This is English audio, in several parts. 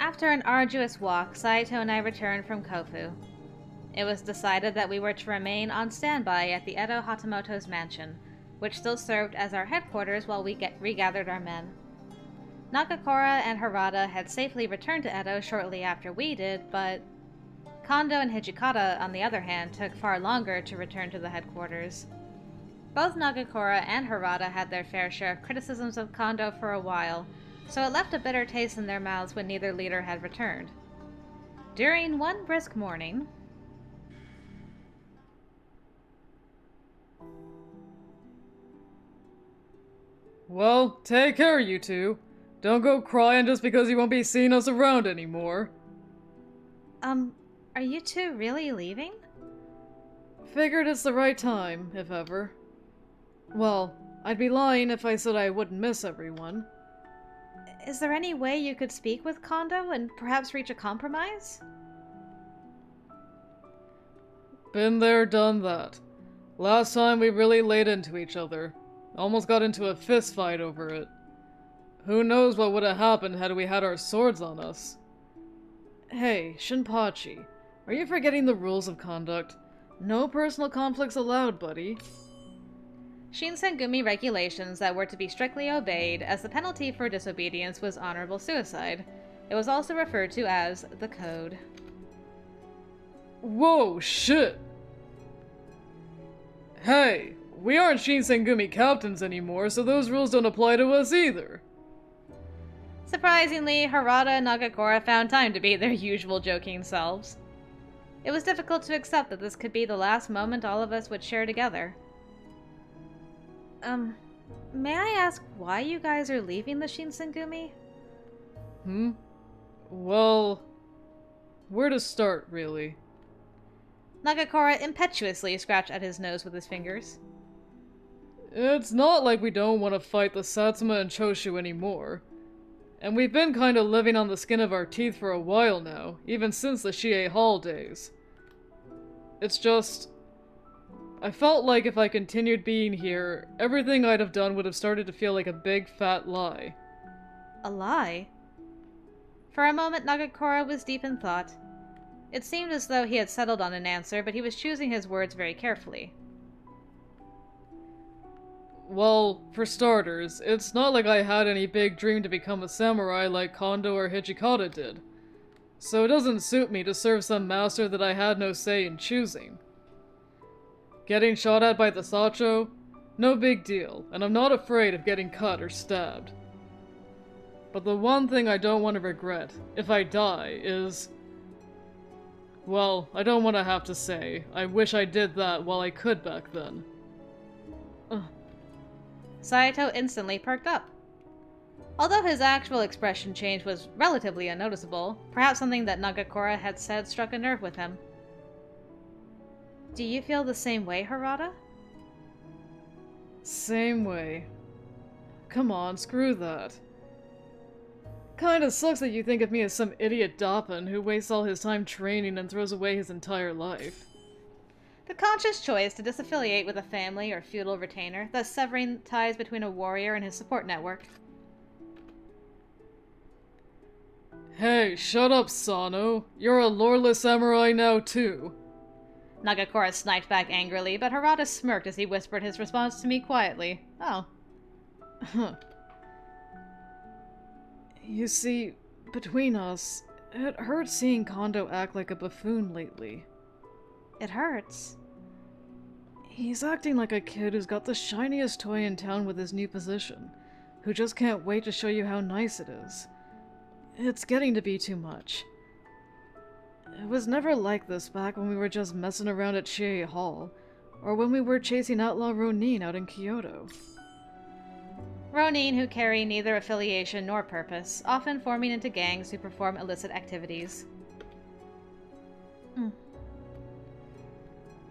After an arduous walk, Saito and I returned from Kofu. It was decided that we were to remain on standby at the Edo Hatamoto's mansion, which still served as our headquarters while we regathered our men. Nagakura and Harada had safely returned to Edo shortly after we did, but Kondo and Hijikata, on the other hand, took far longer to return to the headquarters. Both Nagakura and Harada had their fair share of criticisms of Kondo for a while, so it left a bitter taste in their mouths when neither leader had returned. During one brisk morning... Well, take care, you two. Don't go crying just because you won't be seeing us around anymore. Are you two really leaving? Figured it's the right time, if ever. Well, I'd be lying if I said I wouldn't miss everyone. Is there any way you could speak with Kondo and perhaps reach a compromise? Been there, done that. Last time we really laid into each other. Almost got into a fist fight over it. Who knows what would have happened had we had our swords on us. Hey, Shinpachi, are you forgetting the rules of conduct? No personal conflicts allowed, buddy. Shinsengumi regulations that were to be strictly obeyed, as the penalty for disobedience was honorable suicide. It was also referred to as the Code. Whoa, shit! Hey, we aren't Shinsengumi captains anymore, so those rules don't apply to us either. Surprisingly, Harada and Nagakura found time to be their usual joking selves. It was difficult to accept that this could be the last moment all of us would share together. May I ask why you guys are leaving the Shinsengumi? Well, where to start, really? Nagakura impetuously scratched at his nose with his fingers. It's not like we don't want to fight the Satsuma and Choshu anymore. And we've been kinda living on the skin of our teeth for a while now, even since the Shie Hall days. It's just... I felt like if I continued being here, everything I'd have done would have started to feel like a big fat lie. A lie? For a moment, Nagakura was deep in thought. It seemed as though he had settled on an answer, but he was choosing his words very carefully. Well, for starters, it's not like I had any big dream to become a samurai like Kondo or Hijikata did. So it doesn't suit me to serve some master that I had no say in choosing. Getting shot at by the Sacho? No big deal, and I'm not afraid of getting cut or stabbed. But the one thing I don't want to regret, if I die, is... Well, I don't want to have to say, I wish I did that while I could back then. Saito instantly perked up. Although his actual expression change was relatively unnoticeable, perhaps something that Nagakura had said struck a nerve with him. Do you feel the same way, Harada? Same way. Come on, screw that. Kinda sucks that you think of me as some idiot Dauphin who wastes all his time training and throws away his entire life. The conscious choice to disaffiliate with a family or feudal retainer, thus severing ties between a warrior and his support network. Hey, shut up, Sano. You're a loreless samurai now, too. Nagakura sniped back angrily, but Harada smirked as he whispered his response to me quietly. Oh. You see, between us, it hurts seeing Kondo act like a buffoon lately. It hurts. He's acting like a kid who's got the shiniest toy in town with his new position, who just can't wait to show you how nice it is. It's getting to be too much. It was never like this back when we were just messing around at Shie Hall, or when we were chasing outlaw Ronin out in Kyoto. Ronin who carry neither affiliation nor purpose, often forming into gangs who perform illicit activities.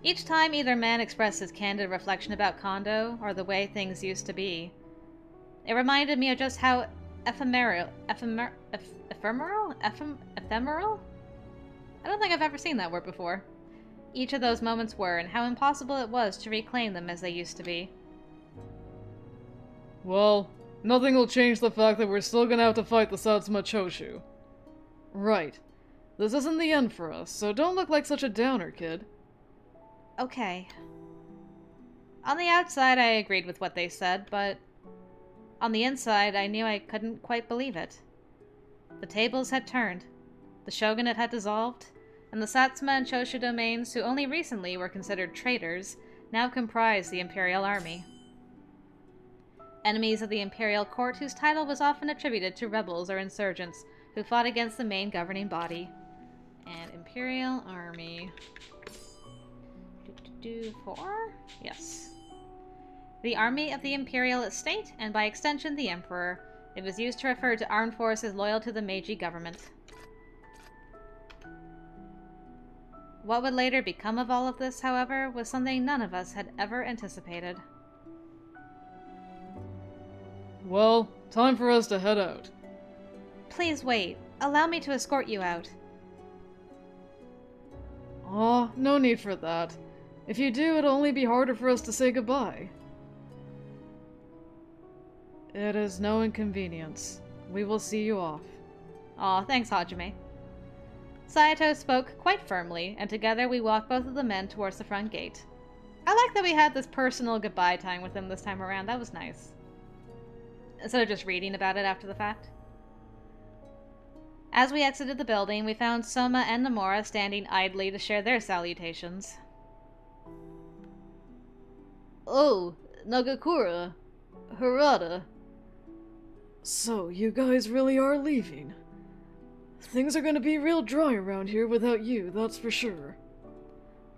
Each time either man expressed his candid reflection about Kondo, or the way things used to be, it reminded me of just how ephemeral? I don't think I've ever seen that word before. Each of those moments were, and how impossible it was to reclaim them as they used to be. Well, nothing will change the fact that we're still gonna have to fight the Satsuma Choshu. Right. This isn't the end for us, so don't look like such a downer, kid. Okay. On the outside, I agreed with what they said, but on the inside, I knew I couldn't quite believe it. The tables had turned. The shogunate had dissolved, and the Satsuma and Choshu domains, who only recently were considered traitors, now comprised the imperial army. Enemies of the imperial court whose title was often attributed to rebels or insurgents who fought against the main governing body. And imperial army... 4? Yes. The army of the imperial estate, and by extension the emperor. It was used to refer to armed forces loyal to the Meiji government. What would later become of all of this, however, was something none of us had ever anticipated. Well, time for us to head out. Please wait. Allow me to escort you out. Aw, no need for that. If you do, it'll only be harder for us to say goodbye. It is no inconvenience. We will see you off. Aw, thanks, Hajime. Saito spoke quite firmly, and together we walked both of the men towards the front gate. I like that we had this personal goodbye time with him this time around. That was nice. Instead of just reading about it after the fact. As we exited the building, we found Soma and Nomura standing idly to share their salutations. Oh, Nagakura. Harada. So, you guys really are leaving? Things are gonna be real dry around here without you, that's for sure.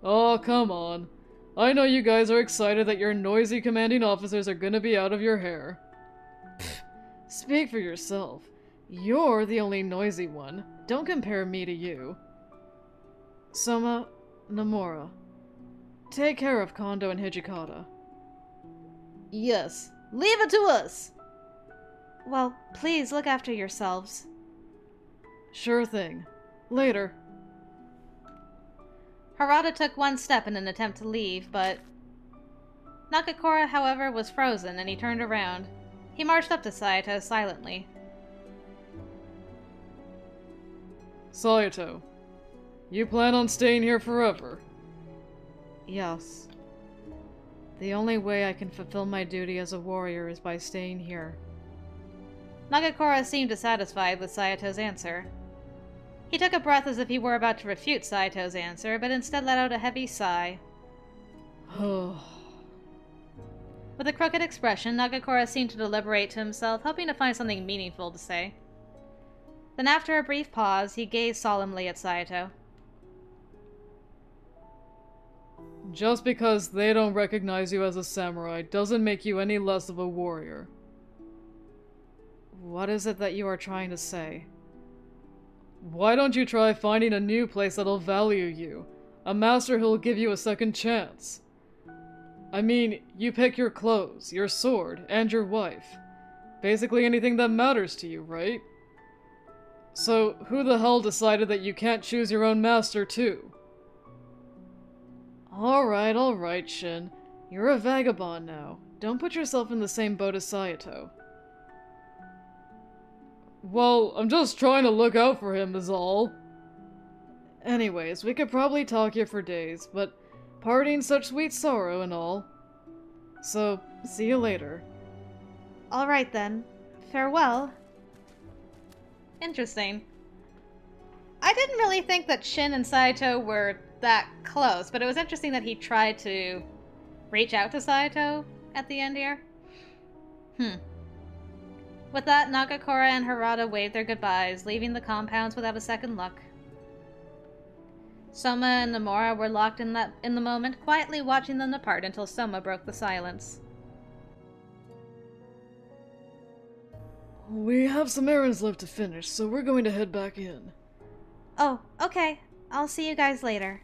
Oh, come on. I know you guys are excited that your noisy commanding officers are gonna be out of your hair. Pfft, speak for yourself. You're the only noisy one. Don't compare me to you. Soma, Nomura. Take care of Kondo and Hijikata. Yes, leave it to us! Well, please look after yourselves. Sure thing. Later. Harada took one step in an attempt to leave, but... Nakakura, however, was frozen, and he turned around. He marched up to Saito silently. Saito, you plan on staying here forever? Yes. The only way I can fulfill my duty as a warrior is by staying here. Nagakura seemed dissatisfied with Saito's answer. He took a breath as if he were about to refute Saito's answer, but instead let out a heavy sigh. With a crooked expression, Nagakura seemed to deliberate to himself, hoping to find something meaningful to say. Then after a brief pause, he gazed solemnly at Saito. Just because they don't recognize you as a samurai doesn't make you any less of a warrior. What is it that you are trying to say? Why don't you try finding a new place that'll value you? A master who'll give you a second chance. I mean, you pick your clothes, your sword, and your wife. Basically anything that matters to you, right? So, who the hell decided that you can't choose your own master, too? Alright, Shin. You're a vagabond now. Don't put yourself in the same boat as Saito. Well, I'm just trying to look out for him is all. Anyways, we could probably talk here for days, but parting such sweet sorrow and all. So, see you later. Alright then. Farewell. Interesting. I didn't really think that Shin and Saito were that close, but it was interesting that he tried to reach out to Saito at the end here. With that, Nagakura and Harada waved their goodbyes, leaving the compounds without a second look. Soma and Nomura were locked in the moment, quietly watching them depart until Soma broke the silence. We have some errands left to finish, so we're going to head back in. Oh, okay. I'll see you guys later.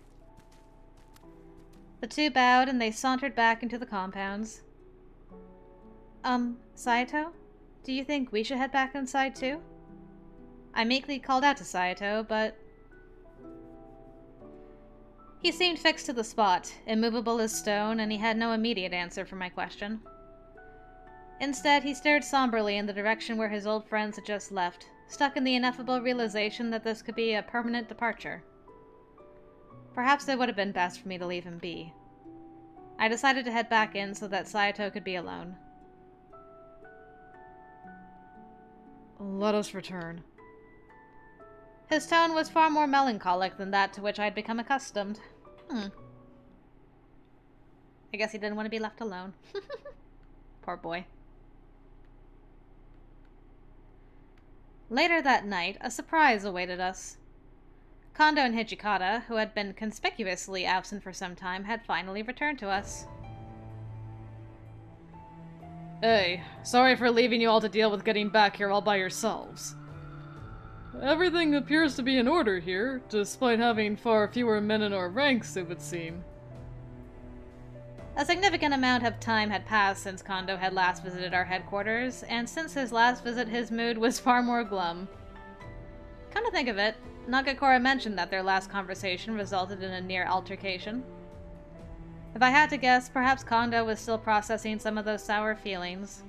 The two bowed and they sauntered back into the compounds. Saito? Do you think we should head back inside too? I meekly called out to Saito, but... He seemed fixed to the spot, immovable as stone, and he had no immediate answer for my question. Instead, he stared somberly in the direction where his old friends had just left, stuck in the ineffable realization that this could be a permanent departure. Perhaps it would have been best for me to leave him be. I decided to head back in so that Saito could be alone. Let us return. His tone was far more melancholic than that to which I had become accustomed. I guess he didn't want to be left alone. Poor boy. Later that night, a surprise awaited us. Kondo and Hijikata, who had been conspicuously absent for some time, had finally returned to us. Hey, sorry for leaving you all to deal with getting back here all by yourselves. Everything appears to be in order here, despite having far fewer men in our ranks, it would seem. A significant amount of time had passed since Kondo had last visited our headquarters, and since his last visit his mood was far more glum. Come to think of it, Nagakora mentioned that their last conversation resulted in a near altercation. If I had to guess, perhaps Kondo was still processing some of those sour feelings.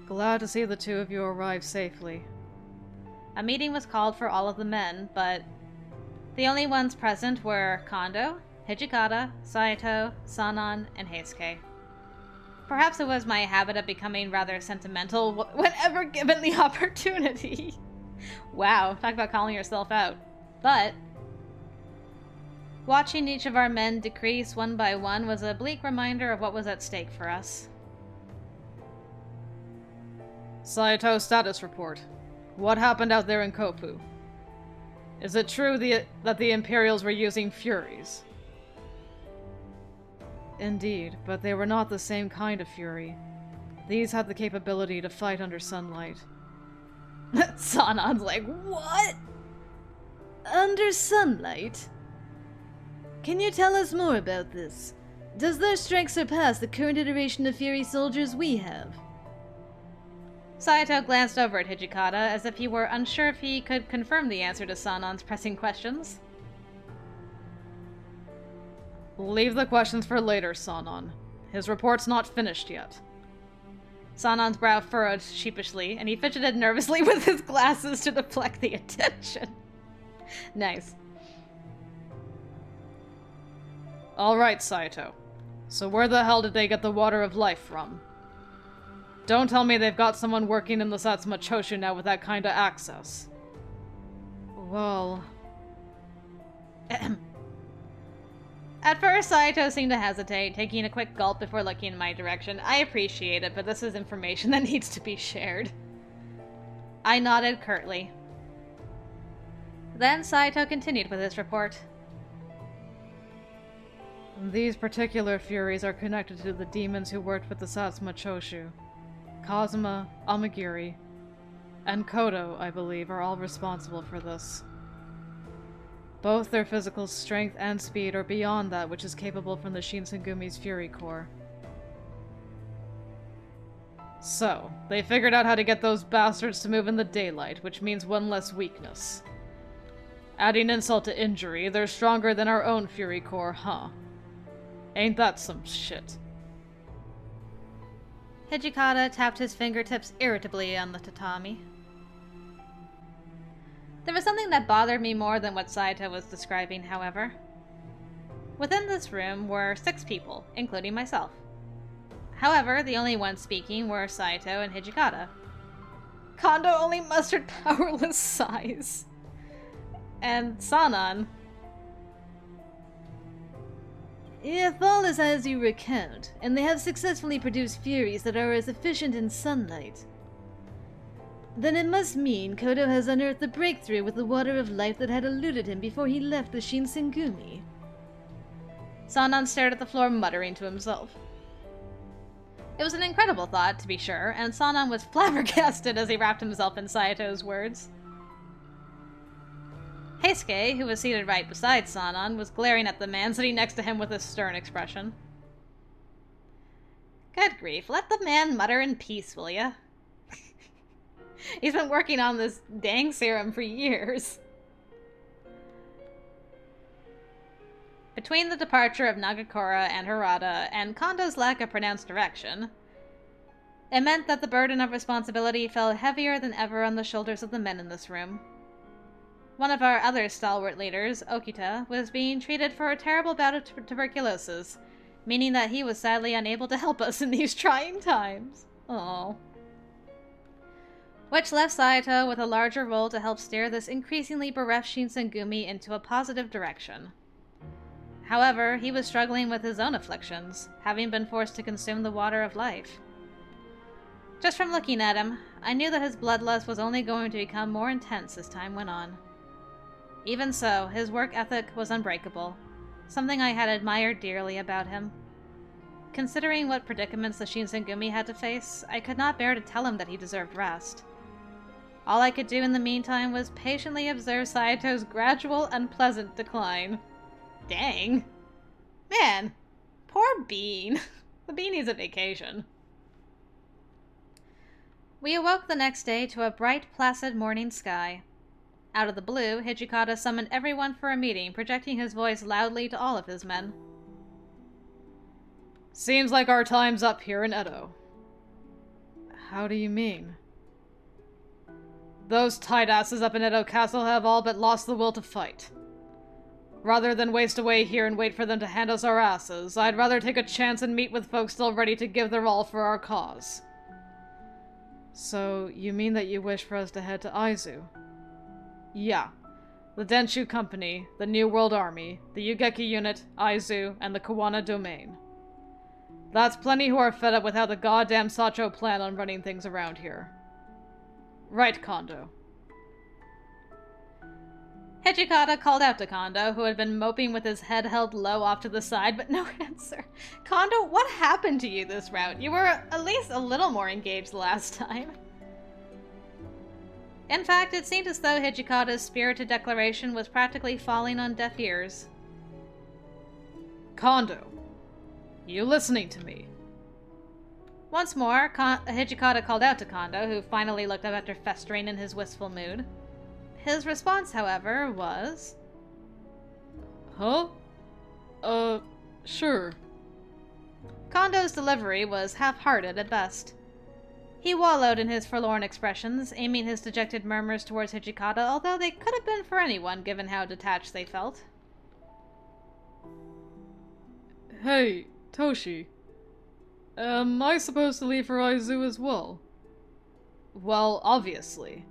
Glad to see the two of you arrive safely. A meeting was called for all of the men, but the only ones present were Kondo, Hijikata, Saito, Sanan, and Heisuke. Perhaps it was my habit of becoming rather sentimental whenever given the opportunity. Wow, talk about calling yourself out. But watching each of our men decrease one by one was a bleak reminder of what was at stake for us. Saito status report. What happened out there in Kopu? Is it true that the Imperials were using Furies? Indeed, but they were not the same kind of Fury. These had the capability to fight under sunlight. Sanan's like, what? Under sunlight? Can you tell us more about this? Does their strength surpass the current iteration of Fury soldiers we have? Saito glanced over at Hijikata as if he were unsure if he could confirm the answer to Sanan's pressing questions. Leave the questions for later, Sanan. His report's not finished yet. Sanan's brow furrowed sheepishly, and he fidgeted nervously with his glasses to deflect the attention. Nice. Alright, Saito. So where the hell did they get the water of life from? Don't tell me they've got someone working in the Satsuma Choshu now with that kind of access. Well... At first, Saito seemed to hesitate, taking a quick gulp before looking in my direction. I appreciate it, but this is information that needs to be shared. I nodded curtly. Then Saito continued with his report. These particular Furies are connected to the demons who worked with the Satsuma Choshu. Kazuma, Amagiri, and Kodo, I believe, are all responsible for this. Both their physical strength and speed are beyond that which is capable from the Shinsengumi's Fury Core. So, they figured out how to get those bastards to move in the daylight, which means one less weakness. Adding insult to injury, they're stronger than our own Fury Core, huh? Ain't that some shit? Hijikata tapped his fingertips irritably on the tatami. There was something that bothered me more than what Saito was describing, however. Within this room were 6 people, including myself. However, the only ones speaking were Saito and Hijikata. Kondo only mustered powerless sighs. And Sanan. If all is as you recount, and they have successfully produced Furies that are as efficient in sunlight, then it must mean Kodo has unearthed the breakthrough with the water of life that had eluded him before he left the Shinsengumi. Sanan stared at the floor, muttering to himself. It was an incredible thought, to be sure, and Sanan was flabbergasted as he wrapped himself in Saito's words. Heisuke, who was seated right beside Sanan, was glaring at the man sitting next to him with a stern expression. Good grief, let the man mutter in peace, will ya? He's been working on this dang serum for years. Between the departure of Nagakora and Harada, and Kondo's lack of pronounced direction, It meant that the burden of responsibility fell heavier than ever on the shoulders of the men in this room. One of our other stalwart leaders, Okita, was being treated for a terrible bout of tuberculosis, meaning that he was sadly unable to help us in these trying times. Oh. Which left Saito with a larger role to help steer this increasingly bereft Shinsengumi into a positive direction. However, he was struggling with his own afflictions, having been forced to consume the water of life. Just from looking at him, I knew that his bloodlust was only going to become more intense as time went on. Even so, his work ethic was unbreakable, something I had admired dearly about him. Considering what predicaments the Shinsengumi had to face, I could not bear to tell him that he deserved rest. All I could do in the meantime was patiently observe Saito's gradual, unpleasant decline. Dang. Man, poor Bean. The Bean needs a vacation. We awoke the next day to a bright, placid morning sky. Out of the blue, Hijikata summoned everyone for a meeting, projecting his voice loudly to all of his men. Seems like our time's up here in Edo. How do you mean? Those tight-asses up in Edo Castle have all but lost the will to fight. Rather than waste away here and wait for them to hand us our asses, I'd rather take a chance and meet with folks still ready to give their all for our cause. So, you mean that you wish for us to head to Aizu? Yeah. The Denshu Company, the New World Army, the Ugeki Unit, Aizu, and the Kawana Domain. That's plenty who are fed up with how the goddamn Sacho plan on running things around here. Right, Kondo. Hijikata called out to Kondo, who had been moping with his head held low off to the side, but no answer. Kondo, what happened to you this route? You were at least a little more engaged last time. In fact, it seemed as though Hijikata's spirited declaration was practically falling on deaf ears. Kondo, you listening to me? Once more, Hijikata called out to Kondo, who finally looked up after festering in his wistful mood. His response, however, was... Huh? Sure. Kondo's delivery was half-hearted at best. He wallowed in his forlorn expressions, aiming his dejected murmurs towards Hijikata, although they could have been for anyone given how detached they felt. Hey, Toshi. Am I supposed to leave for Aizu as well? Well, obviously.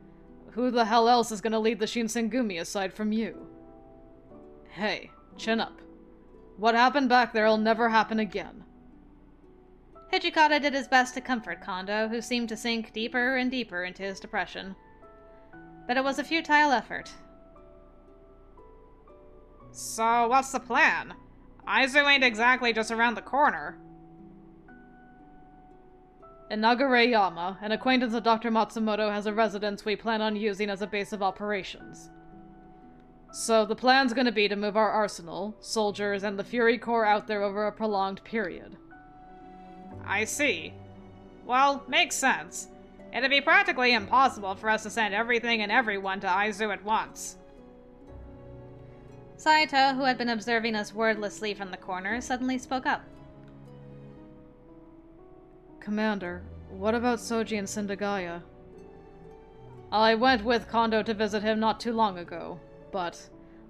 Who the hell else is gonna lead the Shinsengumi aside from you? Hey, chin up. What happened back there'll never happen again. Hijikata did his best to comfort Kondo, who seemed to sink deeper and deeper into his depression. But it was a futile effort. So, what's the plan? Aizu ain't exactly just around the corner. In Nagareyama, an acquaintance of Dr. Matsumoto has a residence we plan on using as a base of operations. So the plan's gonna be to move our arsenal, soldiers, and the Fury Corps out there over a prolonged period. I see. Well, makes sense. It'd be practically impossible for us to send everything and everyone to Aizu at once. Saito, who had been observing us wordlessly from the corner, suddenly spoke up. Commander, what about Soji and Sindagaya? I went with Kondo to visit him not too long ago, but...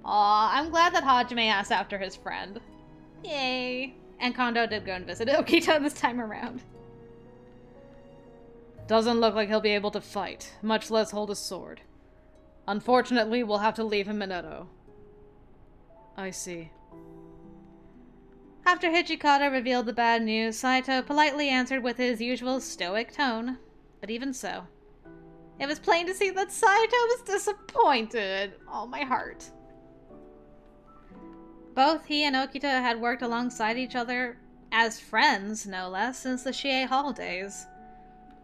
Aw, I'm glad that Hajime asked after his friend. Yay. And Kondo did go and visit Okita this time around. Doesn't look like he'll be able to fight, much less hold a sword. Unfortunately, we'll have to leave him in Edo. I see. After Hijikata revealed the bad news, Saito politely answered with his usual stoic tone. But even so, it was plain to see that Saito was disappointed. Oh, my heart. Both he and Okita had worked alongside each other, as friends, no less, since the Shie Hall days.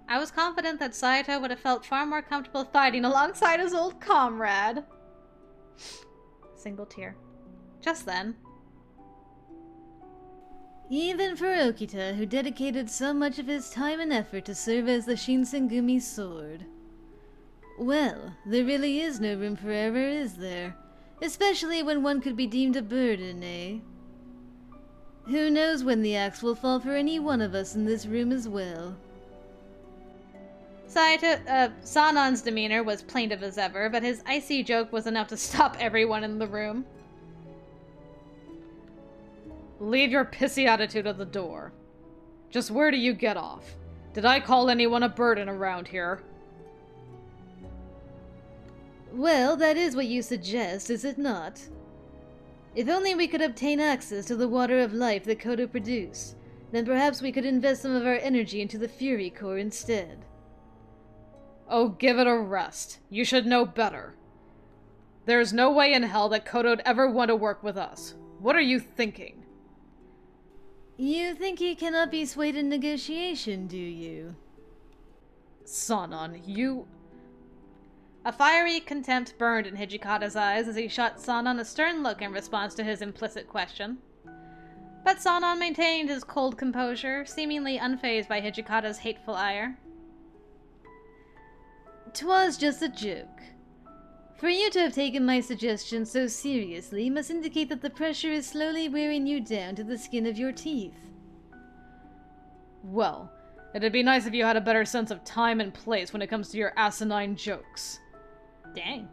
I was confident that Saito would have felt far more comfortable fighting alongside his old comrade. Single tear. Just then. Even for Okita, who dedicated so much of his time and effort to serve as the Shinsengumi sword. Well, there really is no room for error, is there? Especially when one could be deemed a burden, eh? Who knows when the axe will fall for any one of us in this room as well. Sanon's demeanor was plaintive as ever, but his icy joke was enough to stop everyone in the room. Leave your pissy attitude at the door. Just where do you get off? Did I call anyone a burden around here? Well, that is what you suggest, is it not? If only we could obtain access to the water of life that Kodo produced, then perhaps we could invest some of our energy into the Fury Core instead. Oh, give it a rest. You should know better. There's no way in hell that Kodo'd ever want to work with us. What are you thinking? You think he cannot be swayed in negotiation, do you? Sanon, you... A fiery contempt burned in Hijikata's eyes as he shot Sanon a stern look in response to his implicit question. But Sanon maintained his cold composure, seemingly unfazed by Hijikata's hateful ire. 'Twas just a joke. For you to have taken my suggestion so seriously must indicate that the pressure is slowly wearing you down to the skin of your teeth. Well, it'd be nice if you had a better sense of time and place when it comes to your asinine jokes. Dang.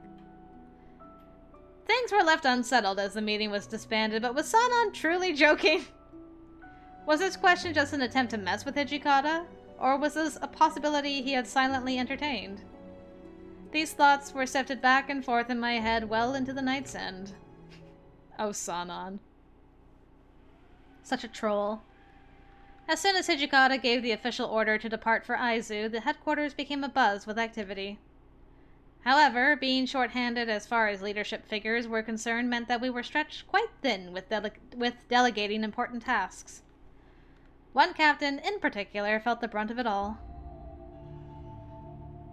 Things were left unsettled as the meeting was disbanded, but was Sanon truly joking? Was this question just an attempt to mess with Hijikata? Or was this a possibility he had silently entertained? These thoughts were sifted back and forth in my head well into the night's end. Oh, Sanon. Such a troll. As soon as Hijikata gave the official order to depart for Aizu, the headquarters became abuzz with activity. However, being short-handed as far as leadership figures were concerned meant that we were stretched quite thin with delegating important tasks. One captain, in particular, felt the brunt of it all.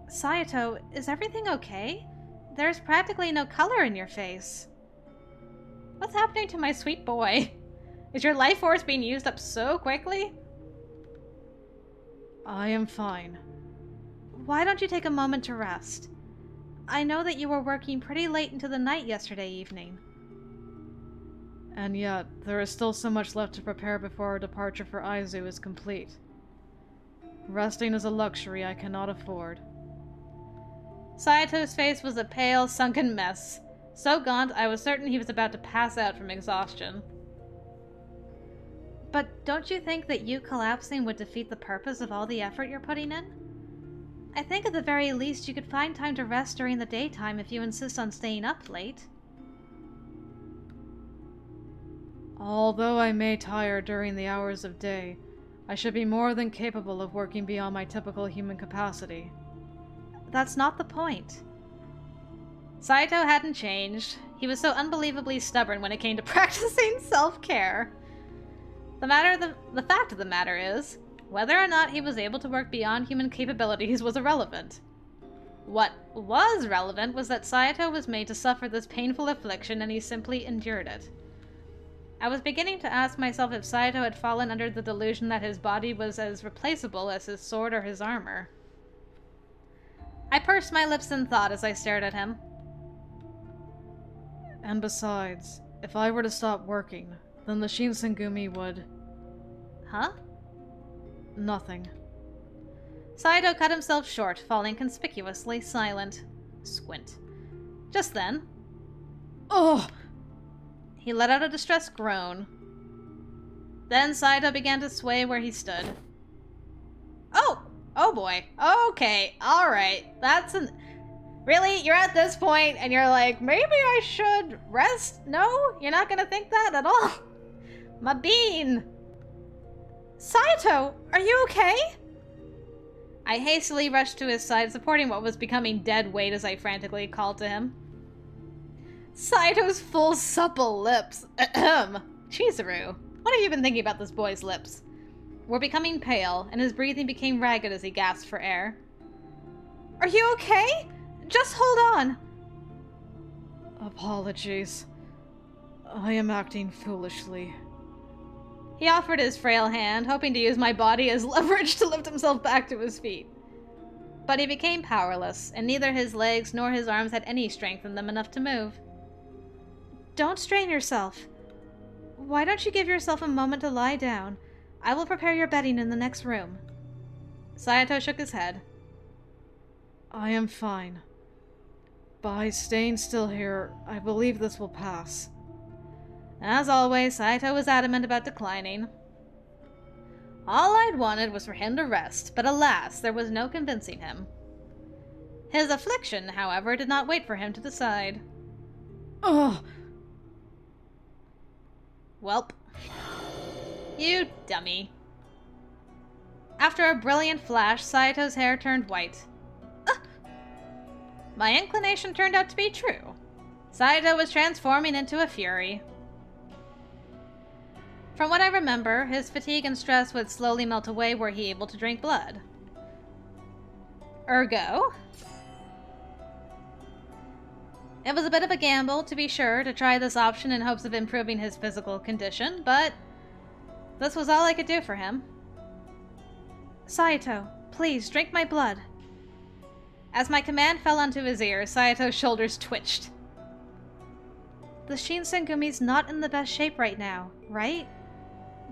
Saito, is everything okay? There's practically no color in your face. What's happening to my sweet boy? Is your life force being used up so quickly? I am fine. Why don't you take a moment to rest? I know that you were working pretty late into the night yesterday evening. And yet, there is still so much left to prepare before our departure for Aizu is complete. Resting is a luxury I cannot afford. Saito's face was a pale, sunken mess. So gaunt, I was certain he was about to pass out from exhaustion. But don't you think that you collapsing would defeat the purpose of all the effort you're putting in? I think at the very least you could find time to rest during the daytime if you insist on staying up late. Although I may tire during the hours of day, I should be more than capable of working beyond my typical human capacity. That's not the point. Saito hadn't changed. He was so unbelievably stubborn when it came to practicing self-care. The fact of the matter is, whether or not he was able to work beyond human capabilities was irrelevant. What was relevant was that Saito was made to suffer this painful affliction and he simply endured it. I was beginning to ask myself if Saito had fallen under the delusion that his body was as replaceable as his sword or his armor. I pursed my lips in thought as I stared at him. And besides, if I were to stop working, then the Shinsengumi would... Huh? Nothing. Saito cut himself short, falling conspicuously silent. Squint. Just then... Oh! He let out a distressed groan. Then Saito began to sway where he stood. Oh! Oh boy. Okay. Alright. That's an... Really? You're at this point and you're like, maybe I should rest? No? You're not gonna think that at all? My bean! Saito! Are you okay? I hastily rushed to his side, supporting what was becoming dead weight as I frantically called to him. Saito's full, supple lips. Ahem. Chizuru, what have you been thinking about this boy's lips? Were becoming pale, and his breathing became ragged as he gasped for air. Are you okay? Just hold on. Apologies. I am acting foolishly. He offered his frail hand, hoping to use my body as leverage to lift himself back to his feet. But he became powerless, and neither his legs nor his arms had any strength in them enough to move. Don't strain yourself. Why don't you give yourself a moment to lie down? I will prepare your bedding in the next room. Saito shook his head. I am fine. By staying still here, I believe this will pass. As always, Saito was adamant about declining. All I'd wanted was for him to rest, but alas, there was no convincing him. His affliction, however, did not wait for him to decide. Ugh! Welp. You dummy. After a brilliant flash, Saito's hair turned white. My inclination turned out to be true. Saito was transforming into a fury. From what I remember, his fatigue and stress would slowly melt away were he able to drink blood. Ergo? It was a bit of a gamble, to be sure, to try this option in hopes of improving his physical condition, but this was all I could do for him. Saito, please, drink my blood. As my command fell onto his ear, Saito's shoulders twitched. The Shinsengumi's not in the best shape right now, right?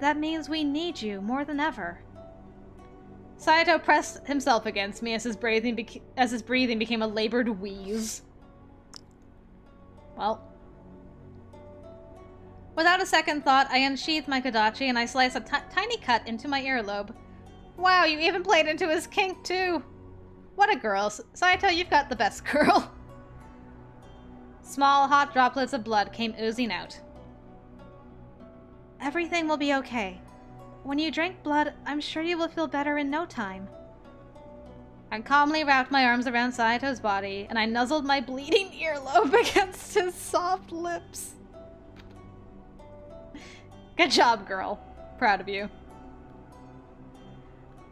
That means we need you more than ever. Saito pressed himself against me as his breathing became a labored wheeze. Well. Without a second thought, I unsheathed my kodachi and I sliced a tiny cut into my earlobe. Wow, you even played into his kink too! What a girl. Saito, you've got the best girl. Small, hot droplets of blood came oozing out. Everything will be okay. When you drink blood, I'm sure you will feel better in no time. I calmly wrapped my arms around Saito's body, and I nuzzled my bleeding earlobe against his soft lips. Good job, girl. Proud of you.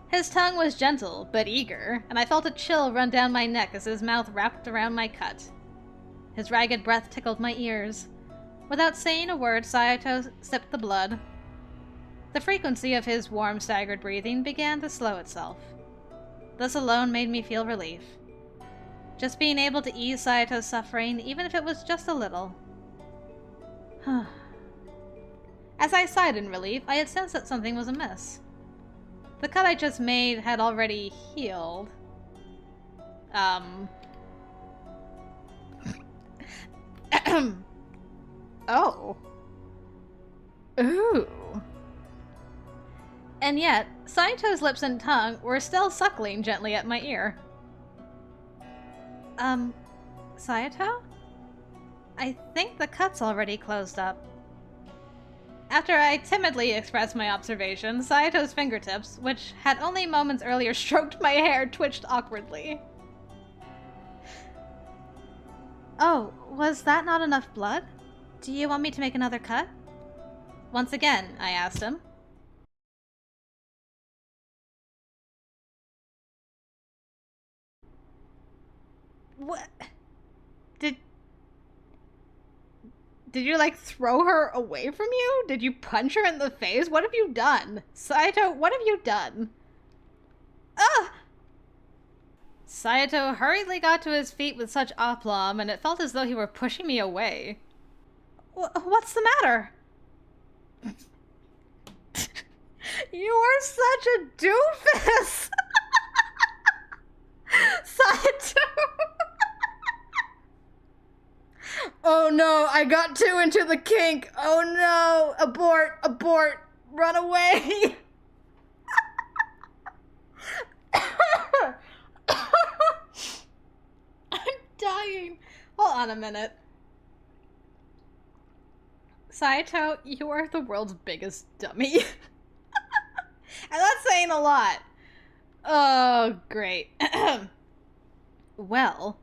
His tongue was gentle, but eager, and I felt a chill run down my neck as his mouth wrapped around my cut. His ragged breath tickled my ears. Without saying a word, Saito sipped the blood. The frequency of his warm, staggered breathing began to slow itself. This alone made me feel relief. Just being able to ease Saito's suffering, even if it was just a little. As I sighed in relief, I had sensed that something was amiss. The cut I just made had already healed. Oh. Ooh. And yet, Saito's lips and tongue were still suckling gently at my ear. Saito? I think the cut's already closed up. After I timidly expressed my observation, Saito's fingertips, which had only moments earlier stroked my hair, twitched awkwardly. Oh, was that not enough blood? Do you want me to make another cut? Once again, I asked him. What? Did you, like, throw her away from you? Did you punch her in the face? What have you done? Saito, what have you done? Ah! Saito hurriedly got to his feet with such aplomb, and it felt as though he were pushing me away. What's the matter? You are such a doofus! Saito! Oh no, I got too into the kink. Oh no, abort, abort, run away. I'm dying. Hold on a minute. Saito, you are the world's biggest dummy. And that's saying a lot. Oh, great. Well...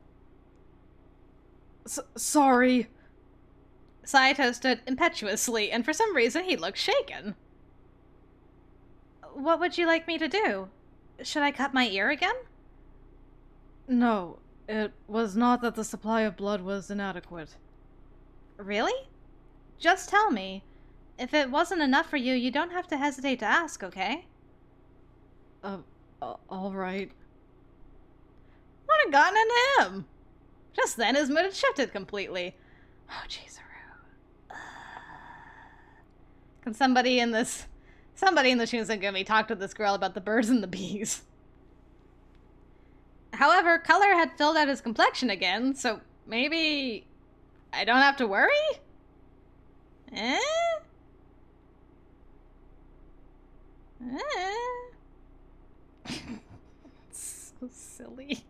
Sorry. Saito stood impetuously, and for some reason he looked shaken. What would you like me to do? Should I cut my ear again? No, it was not that the supply of blood was inadequate. Really? Just tell me. If it wasn't enough for you, you don't have to hesitate to ask, okay? All right. What had gotten into him? Just then, his mood had shifted completely. Oh, Chizuru. Can somebody in the Shinsengumi talk to this girl about the birds and the bees? However, color had filled out his complexion again, so maybe I don't have to worry? Eh? Eh? So silly.